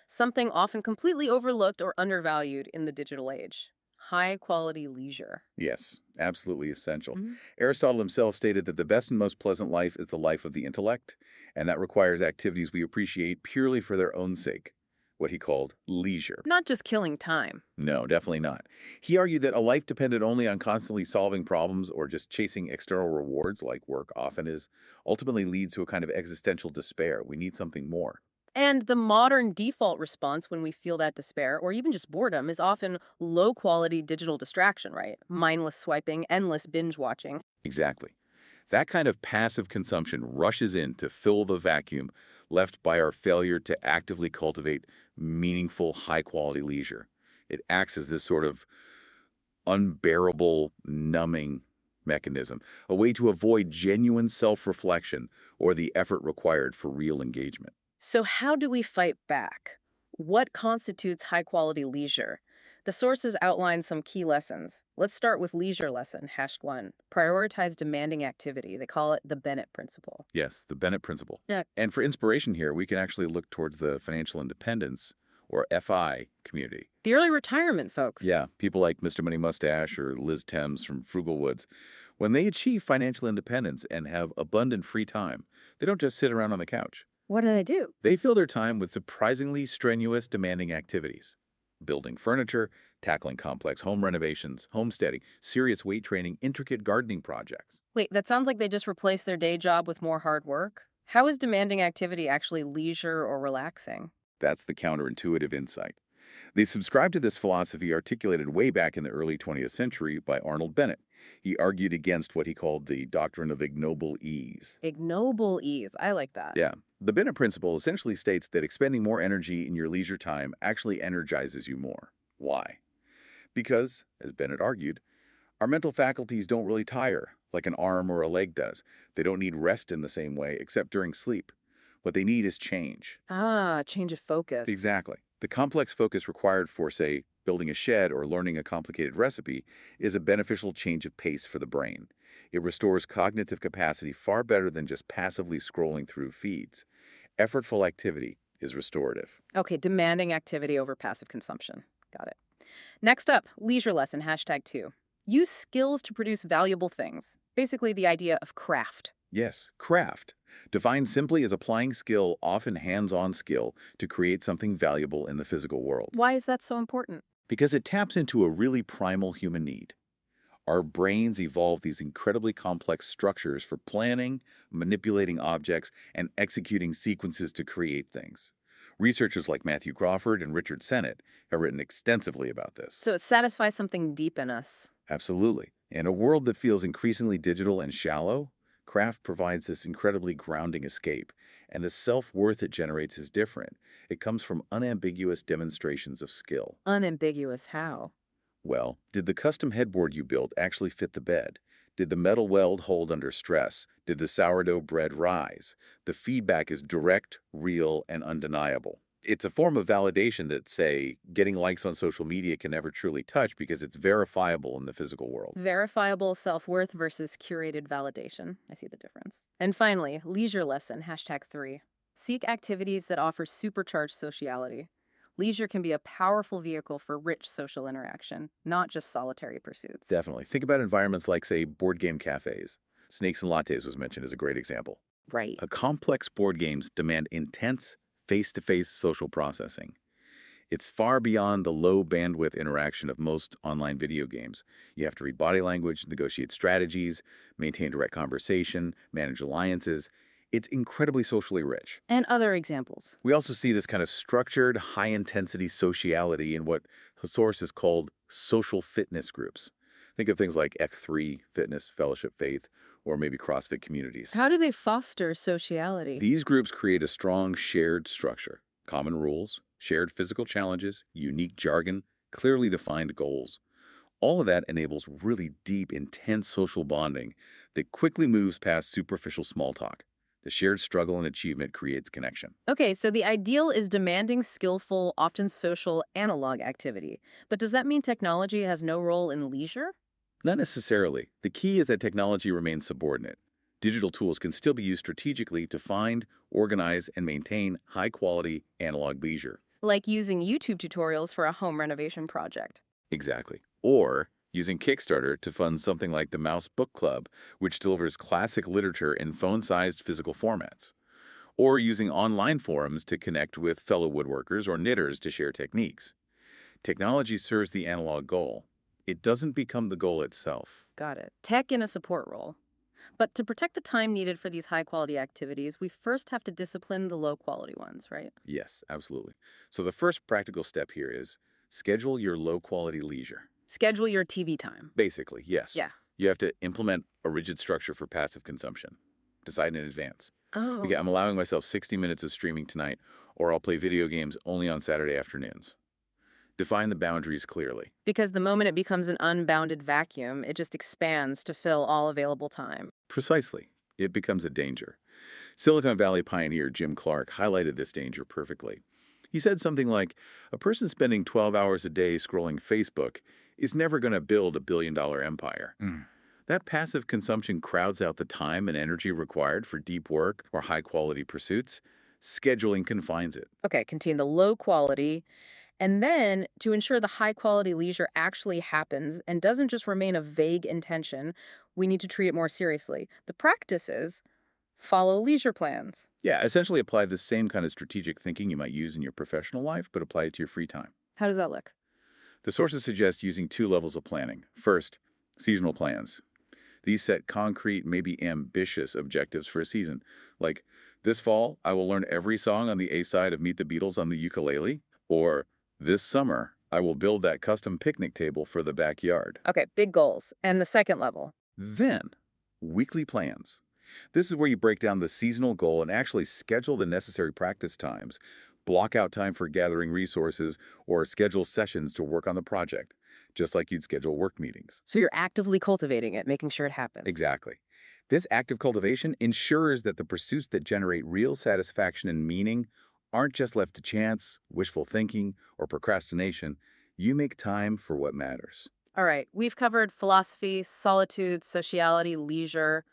something often completely overlooked or undervalued in the digital age: High quality leisure. Yes, absolutely essential. Mhm. Aristotle himself stated that the best and most pleasant life is the life of the intellect, and that requires activities we appreciate purely for their own sake, what he called leisure. Not just killing time. No, definitely not. He argued that a life dependent only on constantly solving problems or just chasing external rewards like work often is ultimately leads to a kind of existential despair. We need something more. And the modern default response when we feel that despair or even just boredom is often low quality digital distraction, right? Mindless swiping, endless binge watching. Exactly. That kind of passive consumption rushes in to fill the vacuum left by our failure to actively cultivate meaningful, high quality leisure. It acts as this sort of unbearable, numbing mechanism, a way to avoid genuine self reflection or the effort required for real engagement. So, how do we fight back? What constitutes high quality leisure? The sources outline some key lessons. Let's start with leisure lesson, hash one. Prioritize demanding activity. They call it the Bennett principle. Yes, the Bennett principle. Yeah. And for inspiration here, we can actually look towards the financial independence or FI community. The early retirement folks. Yeah, people like Mr. Money Mustache or Liz Thames from Frugal Woods, when they achieve financial independence and have abundant free time, they don't just sit around on the couch. What do they do? They fill their time with surprisingly strenuous, demanding activities building furniture, tackling complex home renovations, homesteading, serious weight training, intricate gardening projects. Wait, that sounds like they just replaced their day job with more hard work. How is demanding activity actually leisure or relaxing? That's the counterintuitive insight. They subscribed to this philosophy articulated way back in the early 20th century by Arnold Bennett. He argued against what he called the doctrine of ignoble ease. Ignoble ease. I like that. Yeah, the Bennett principle essentially states that expending more energy in your leisure time actually energizes you more. Why? Because, as Bennett argued, our mental faculties don't really tire like an arm or a leg does. They don't need rest in the same way, except during sleep. What they need is change. Ah, change of focus. Exactly. The complex focus required for, say, building a shed or learning a complicated recipe is a beneficial change of pace for the brain. It restores cognitive capacity far better than just passively scrolling through feeds. Effortful activity is restorative. Okay, demanding activity over passive consumption. Got it. Next up, leisure lesson, hashtag two. Use skills to produce valuable things. Basically, the idea of craft. Yes, craft. Defined simply as applying skill, often hands on skill, to create something valuable in the physical world. Why is that so important? Because it taps into a really primal human need. Our brains evolve these incredibly complex structures for planning, manipulating objects, and executing sequences to create things. Researchers like Matthew Crawford and Richard Sennett have written extensively about this. So it satisfies something deep in us. Absolutely. In a world that feels increasingly digital and shallow, craft provides this incredibly grounding escape, and the self worth it generates is different. It comes from unambiguous demonstrations of skill. Unambiguous how? Well, did the custom headboard you built actually fit the bed? Did the metal weld hold under stress? Did the sourdough bread rise? The feedback is direct, real, and undeniable. It's a form of validation that, say, getting likes on social media can never truly touch because it's verifiable in the physical world. Verifiable self worth versus curated validation. I see the difference. And finally, leisure lesson, hashtag three. Seek activities that offer supercharged sociality. Leisure can be a powerful vehicle for rich social interaction, not just solitary pursuits. Definitely. Think about environments like, say, board game cafes. Snakes and Lattes was mentioned as a great example. Right. Complex board games demand intense, face to face social processing. It's far beyond the low bandwidth interaction of most online video games. You have to read body language, negotiate strategies, maintain direct conversation, manage alliances. It's incredibly socially rich. And other examples. We also see this kind of structured, high intensity sociality in what the source is called social fitness groups. Think of things like F3, Fitness, Fellowship, Faith, or maybe CrossFit communities. How do they foster sociality? These groups create a strong shared structure, common rules, shared physical challenges, unique jargon, clearly defined goals. All of that enables really deep, intense social bonding that quickly moves past superficial small talk. The shared struggle and achievement creates connection. Okay, so the ideal is demanding skillful, often social, analog activity. But does that mean technology has no role in leisure? Not necessarily. The key is that technology remains subordinate. Digital tools can still be used strategically to find, organize, and maintain high quality analog leisure. Like using YouTube tutorials for a home renovation project. Exactly. Or using Kickstarter to fund something like the Mouse Book Club, which delivers classic literature in phone sized physical formats. Or using online forums to connect with fellow woodworkers or knitters to share techniques. Technology serves the analog goal. It doesn't become the goal itself. Got it. Tech in a support role. But to protect the time needed for these high quality activities, we first have to discipline the low quality ones, right? Yes, absolutely. So the first practical step here is schedule your low quality leisure. Schedule your TV time. Basically, yes. Yeah. You have to implement a rigid structure for passive consumption. Decide in advance. Okay, Oh. I'm allowing myself 60 minutes of streaming tonight, or I'll play video games only on Saturday afternoons. Define the boundaries clearly. Because the moment it becomes an unbounded vacuum, it just expands to fill all available time. Precisely. It becomes a danger. Silicon Valley pioneer Jim Clark highlighted this danger perfectly. He said something like, a person spending 12 hours a day scrolling Facebook is never going to build a billion-dollar empire. That passive consumption crowds out the time and energy required for deep work or high quality pursuits. Scheduling confines it. Okay, contain the low quality. And then to ensure the high quality leisure actually happens and doesn't just remain a vague intention, we need to treat it more seriously. The practice is follow leisure plans. Yeah, essentially apply the same kind of strategic thinking you might use in your professional life, but apply it to your free time. How does that look? The sources suggest using two levels of planning. First, seasonal plans. These set concrete, maybe ambitious objectives for a season. Like, this fall, I will learn every song on the A side of Meet the Beatles on the ukulele. Or, this summer, I will build that custom picnic table for the backyard. Okay, big goals. And the second level. Then, weekly plans. This is where you break down the seasonal goal and actually schedule the necessary practice times, block out time for gathering resources, or schedule sessions to work on the project, just like you'd schedule work meetings. So you're actively cultivating it, making sure it happens. Exactly. This active cultivation ensures that the pursuits that generate real satisfaction and meaning aren't just left to chance, wishful thinking, or procrastination. You make time for what matters. All right, we've covered philosophy, solitude, sociality, leisure.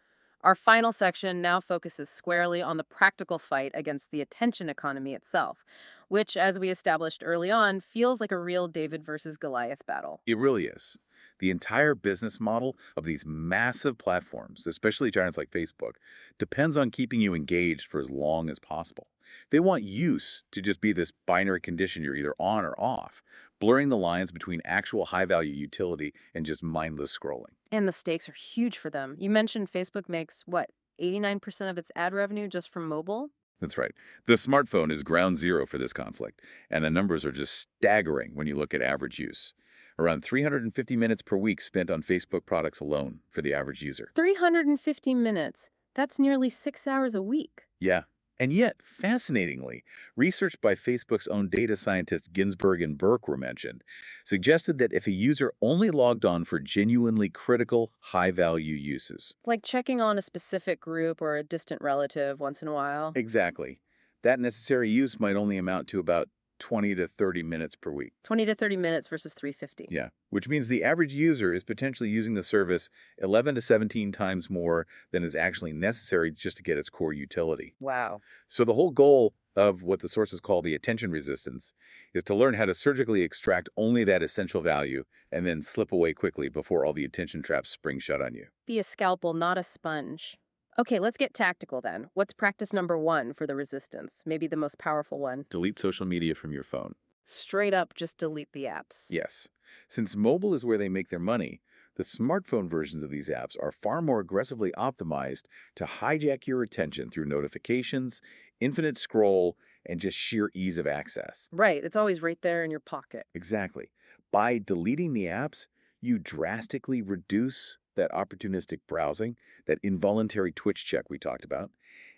Our final section now focuses squarely on the practical fight against the attention economy itself, which, as we established early on, feels like a real David versus Goliath battle. It really is. The entire business model of these massive platforms, especially giants like Facebook, depends on keeping you engaged for as long as possible. They want use to just be this binary condition you're either on or off, blurring the lines between actual high value utility and just mindless scrolling. And the stakes are huge for them. You mentioned Facebook makes what, 89% of its ad revenue just from mobile? That's right. The smartphone is ground zero for this conflict, and the numbers are just staggering when you look at average use. Around 350 minutes per week spent on Facebook products alone for the average user. 350 minutes. That's nearly 6 hours a week. Yeah. And yet, fascinatingly, research by Facebook's own data scientists Ginsberg and Burke were mentioned, suggested that if a user only logged on for genuinely critical, high value uses. Like checking on a specific group or a distant relative once in a while. Exactly. That necessary use might only amount to about 20 to 30 minutes per week. 20 to 30 minutes versus 350. Yeah, which means the average user is potentially using the service 11 to 17 times more than is actually necessary just to get its core utility. Wow. So the whole goal of what the sources call the attention resistance is to learn how to surgically extract only that essential value and then slip away quickly before all the attention traps spring shut on you. Be a scalpel, not a sponge. Okay, let's get tactical then. What's practice number one for the resistance? Maybe the most powerful one. Delete social media from your phone. Straight up, just delete the apps. Yes. Since mobile is where they make their money, the smartphone versions of these apps are far more aggressively optimized to hijack your attention through notifications, infinite scroll, and just sheer ease of access. Right, it's always right there in your pocket. Exactly. By deleting the apps, you drastically reduce that opportunistic browsing, that involuntary Twitch check we talked about.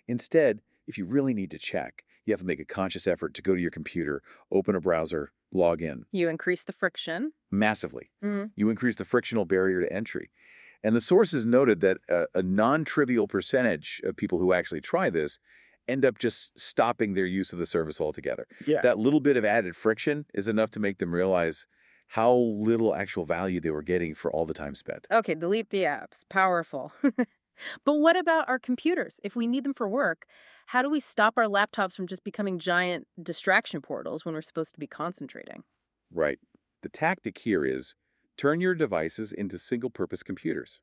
Instead, if you really need to check, you have to make a conscious effort to go to your computer, open a browser, log in. You increase the friction. Massively. Hmm. You increase the frictional barrier to entry. And the sources noted that a non trivial percentage of people who actually try this end up just stopping their use of the service altogether. Yeah. That little bit of added friction is enough to make them realize how little actual value they were getting for all the time spent. Okay, delete the apps. Powerful. But what about our computers? If we need them for work, how do we stop our laptops from just becoming giant distraction portals when we're supposed to be concentrating? Right. The tactic here is Turn your devices into single-purpose computers,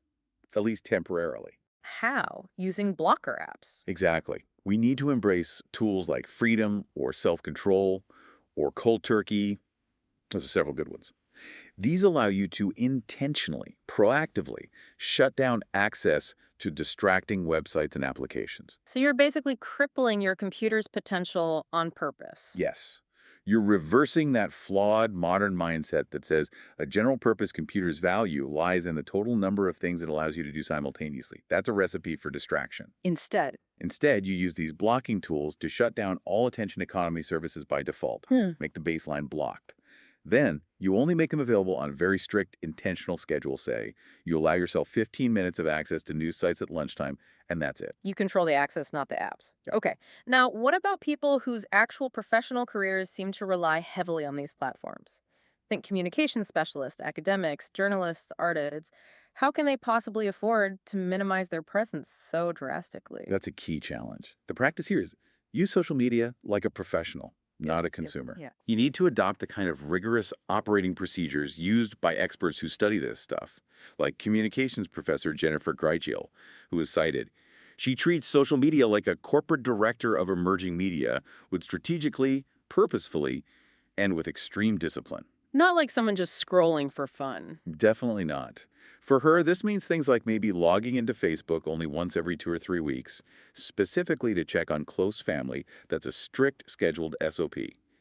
at least temporarily. How? Using blocker apps. Exactly. We need to embrace tools like freedom or self-control or cold turkey. Those are several good ones. These allow you to intentionally, proactively shut down access to distracting websites and applications. So you're basically crippling your computer's potential on purpose. Yes, you're reversing that flawed modern mindset that says a general purpose computer's value lies in the total number of things it allows you to do simultaneously. That's a recipe for distraction. Instead. Instead, you use these blocking tools to shut down all attention economy services by default, Hmm. make the baseline blocked. Then, you only make them available on very strict intentional schedules, say. You allow yourself 15 minutes of access to news sites at lunchtime, and that's it. You control the access, not the apps. Yeah. Okay. Now, what about people whose actual professional careers seem to rely heavily on these platforms? Think communication specialists, academics, journalists, artists. How can they possibly afford to minimize their presence so drastically? That's a key challenge. The practice here is use social media like a professional, Yep, not a yep, consumer. yeah. You need to adopt the kind of rigorous operating procedures used by experts who study this stuff, like communications professor Jennifer Greichel, who was cited. She treats social media like a corporate director of emerging media would strategically, purposefully, and with extreme discipline. Not like someone just scrolling for fun. Definitely not. For her, this means things like maybe logging into Facebook only once every 2 or 3 weeks, specifically to check on close family. That's a strict scheduled SOP.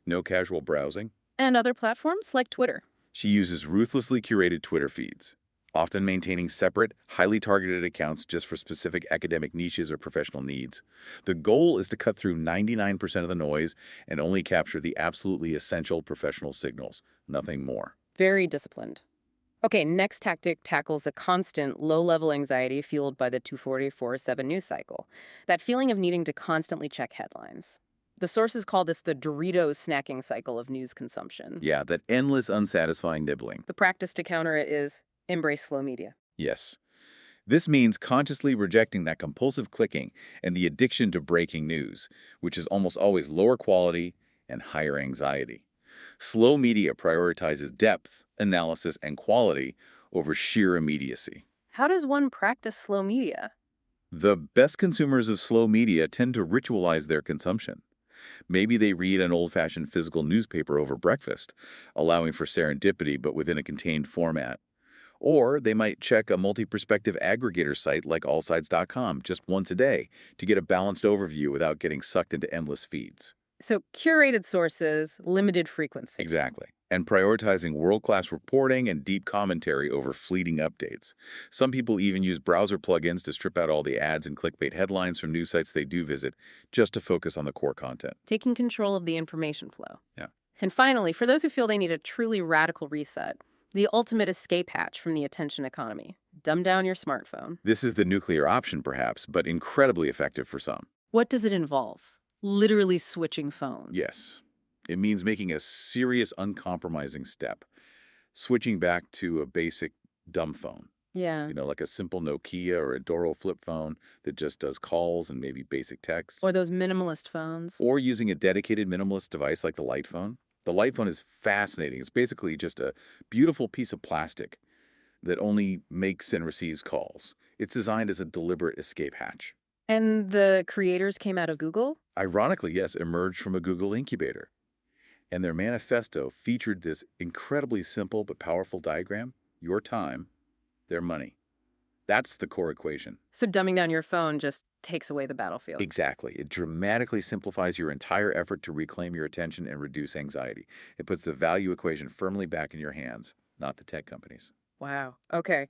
No casual browsing. And other platforms like Twitter. She uses ruthlessly curated Twitter feeds, often maintaining separate, highly targeted accounts just for specific academic niches or professional needs. The goal is to cut through 99% of the noise and only capture the absolutely essential professional signals, nothing more. Very disciplined. Okay, next tactic tackles the constant low level anxiety fueled by the 244/7 news cycle. That feeling of needing to constantly check headlines. The sources call this the Doritos snacking cycle of news consumption. Yeah, that endless, unsatisfying nibbling. The practice to counter it is embrace slow media. Yes. This means consciously rejecting that compulsive clicking and the addiction to breaking news, which is almost always lower quality and higher anxiety. Slow media prioritizes depth, analysis, and quality over sheer immediacy. How does one practice slow media? The best consumers of slow media tend to ritualize their consumption. Maybe they read an old fashioned physical newspaper over breakfast, allowing for serendipity but within a contained format. Or they might check a multi perspective aggregator site like allsides.com just once a day to get a balanced overview without getting sucked into endless feeds. So, curated sources, limited frequency. Exactly. And prioritizing world class reporting and deep commentary over fleeting updates. Some people even use browser plugins to strip out all the ads and clickbait headlines from news sites they do visit just to focus on the core content. Taking control of the information flow. Yeah. And finally, for those who feel they need a truly radical reset, the ultimate escape hatch from the attention economy. Dumb down your smartphone. This is the nuclear option, perhaps, but incredibly effective for some. What does it involve? Literally switching phones. Yes. It means making a serious, uncompromising step, switching back to a basic dumb phone, Yeah. like a simple Nokia or a Doro flip phone that just does calls and maybe basic text, Or those minimalist phones. or using a dedicated minimalist device like the light phone. The light phone is fascinating. It's basically just a beautiful piece of plastic that only makes and receives calls. It's designed as a deliberate escape hatch. And the creators came out of Google? Ironically, yes, emerged from a Google incubator. And their manifesto featured this incredibly simple but powerful diagram: your time, their money. That's the core equation. So dumbing down your phone just takes away the battlefield. Exactly. It dramatically simplifies your entire effort to reclaim your attention and reduce anxiety. It puts the value equation firmly back in your hands, not the tech companies. Wow. Okay.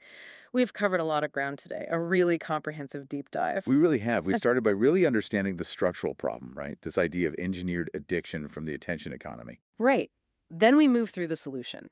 We've covered a lot of ground today. A really comprehensive deep dive. We really have. We started by really understanding the structural problem, right? This idea of engineered addiction from the attention economy. Right. Then we move through the solution.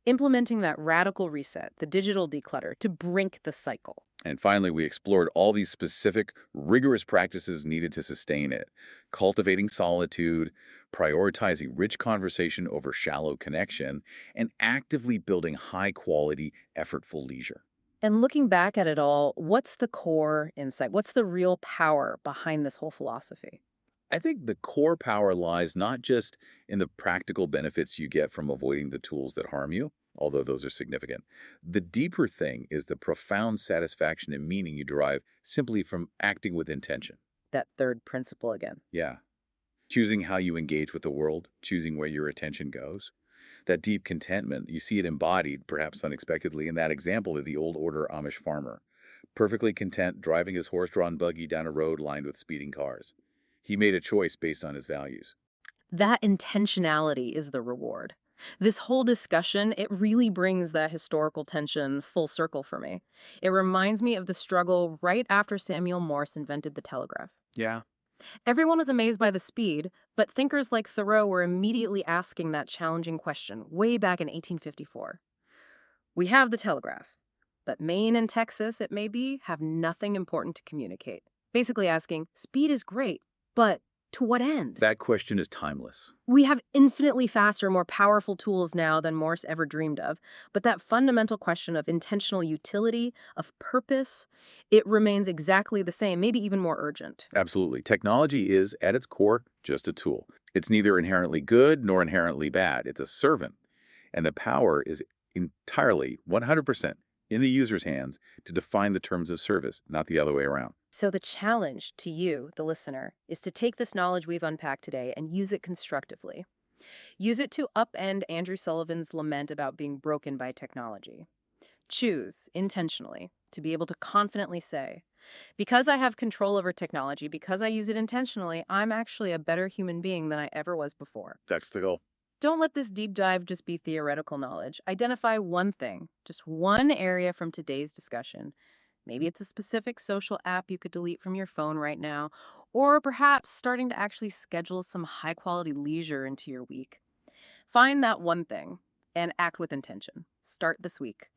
Implementing that radical reset, the digital declutter, to break the cycle. And finally, we explored all these specific, rigorous practices needed to sustain it: cultivating solitude, prioritizing rich conversation over shallow connection, and actively building high quality, effortful leisure. And looking back at it all, what's the core insight? What's the real power behind this whole philosophy? I think the core power lies not just in the practical benefits you get from avoiding the tools that harm you, although those are significant. The deeper thing is the profound satisfaction and meaning you derive simply from acting with intention. That third principle again. Yeah. Choosing how you engage with the world, choosing where your attention goes. That deep contentment, you see it embodied, perhaps unexpectedly, in that example of the old order Amish farmer. Perfectly content driving his horse drawn buggy down a road lined with speeding cars. He made a choice based on his values. That intentionality is the reward. This whole discussion, it really brings that historical tension full circle for me. It reminds me of the struggle right after Samuel Morse invented the telegraph. Yeah. Everyone was amazed by the speed, but thinkers like Thoreau were immediately asking that challenging question way back in 1854. We have the telegraph, but Maine and Texas, it may be, have nothing important to communicate. Basically asking, speed is great, but to what end? That question is timeless. We have infinitely faster, more powerful tools now than Morse ever dreamed of, but that fundamental question of intentional utility, of purpose, it remains exactly the same, maybe even more urgent. Absolutely. Technology is, at its core, just a tool. It's neither inherently good nor inherently bad. It's a servant. And the power is entirely, 100%, in the user's hands to define the terms of service, not the other way around. So, the challenge to you, the listener, is to take this knowledge we've unpacked today and use it constructively. Use it to upend Andrew Sullivan's lament about being broken by technology. Choose intentionally to be able to confidently say, because I have control over technology, because I use it intentionally, I'm actually a better human being than I ever was before. That's the goal. Don't let this deep dive just be theoretical knowledge. Identify one thing, just one area from today's discussion. Maybe it's a specific social app you could delete from your phone right now, or perhaps starting to actually schedule some high quality leisure into your week. Find that one thing and act with intention. Start this week.